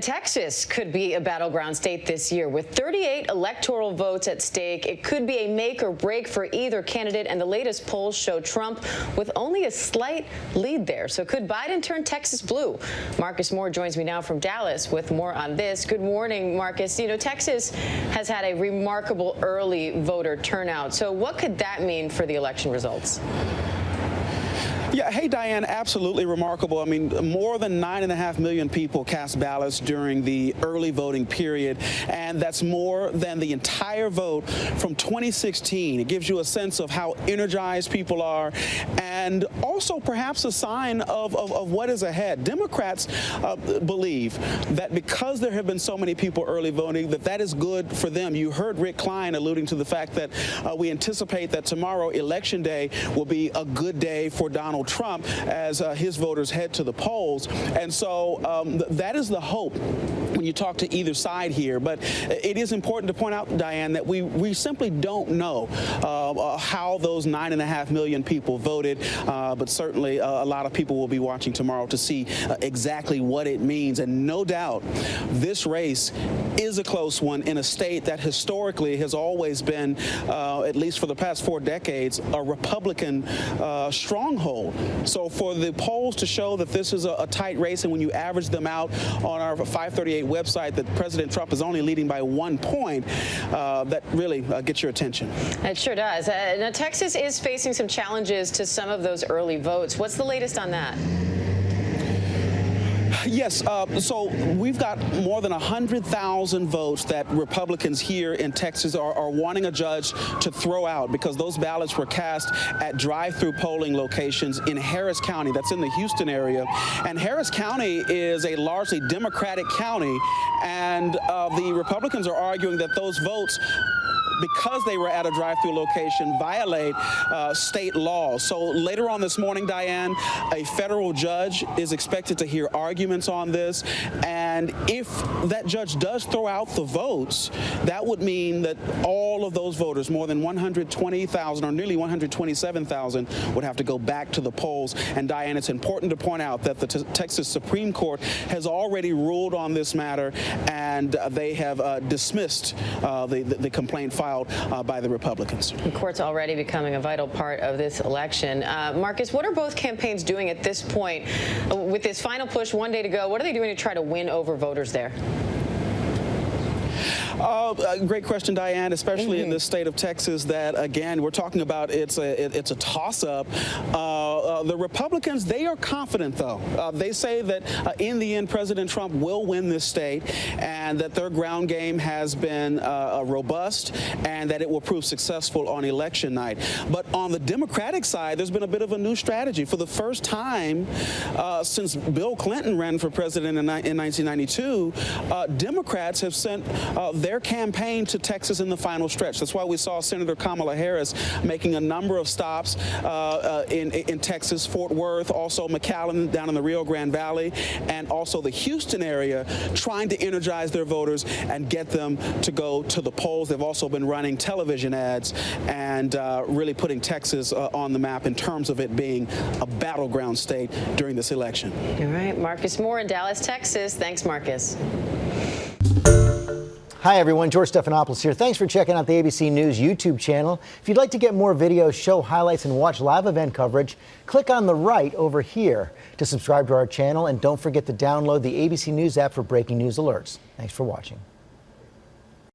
Texas could be a battleground state this year. With 38 electoral votes at stake, it could be a make or break for either candidate, and the latest polls show Trump with only a slight lead there. So could Biden turn Texas blue? Marcus Moore joins me now from Dallas with more on this. Good morning, Marcus. You know, Texas has had a remarkable early voter turnout. So what could that mean for the election results? Yeah, hey, Diane, absolutely remarkable. I mean, more than 9.5 million people cast ballots during the early voting period, and that's more than the entire vote from 2016. It gives you a sense of how energized people are, and also perhaps a sign of what is ahead. Democrats believe that because there have been so many people early voting, that is good for them. You heard Rick Klein alluding to the fact that we anticipate that tomorrow, Election Day, will be a good day for Donald Trump as his voters head to the polls. And so that is the hope when you talk to either side here. But it is important to point out, Diane, that we simply don't know how those 9.5 million people voted. But certainly a lot of people will be watching tomorrow to see exactly what it means. And no doubt this race is a close one in a state that historically has always been, at least for the past 4 decades, a Republican stronghold. So for the polls to show that this is a tight race, and when you average them out on our 538 website that President Trump is only leading by 1 point, that really gets your attention. It sure does. Now, Texas is facing some challenges to some of those early votes. What's the latest on that? Yes, so we've got more than 100,000 votes that Republicans here in Texas are wanting a judge to throw out because those ballots were cast at drive-through polling locations in Harris County. That's in the Houston area. And Harris County is a largely Democratic county, and the Republicans are arguing that those votes, because they were at a drive-through location, violate state laws. So later on this morning, Diane, a federal judge is expected to hear arguments on this. And if that judge does throw out the votes, that would mean that all of those voters, more than 120,000 or nearly 127,000, would have to go back to the polls. And Diane, it's important to point out that the Texas Supreme Court has already ruled on this matter, and they have dismissed the complaint filed by the Republicans. The court's already becoming a vital part of this election. Marcus, what are both campaigns doing at this point with this final push, 1 day to go? What are they doing to try to win over voters there? Great question, Diane, especially in this state of Texas that, again, we're talking about it's a toss-up. The Republicans, they are confident, though. They say that in the end, President Trump will win this state, and that their ground game has been robust, and that it will prove successful on election night. But on the Democratic side, there's been a bit of a new strategy. For the first time since Bill Clinton ran for president in 1992, Democrats have sent their campaign to Texas in the final stretch. That's why we saw Senator Kamala Harris making a number of stops in Texas, Fort Worth, also McAllen down in the Rio Grande Valley, and also the Houston area, trying to energize their voters and get them to go to the polls. They've also been running television ads and really putting Texas on the map in terms of it being a battleground state during this election. All right, Marcus Moore in Dallas, Texas. Thanks, Marcus. Hi, everyone. George Stephanopoulos here. Thanks for checking out the ABC News YouTube channel. If you'd like to get more videos, show highlights, and watch live event coverage, click on the right over here to subscribe to our channel. And don't forget to download the ABC News app for breaking news alerts. Thanks for watching.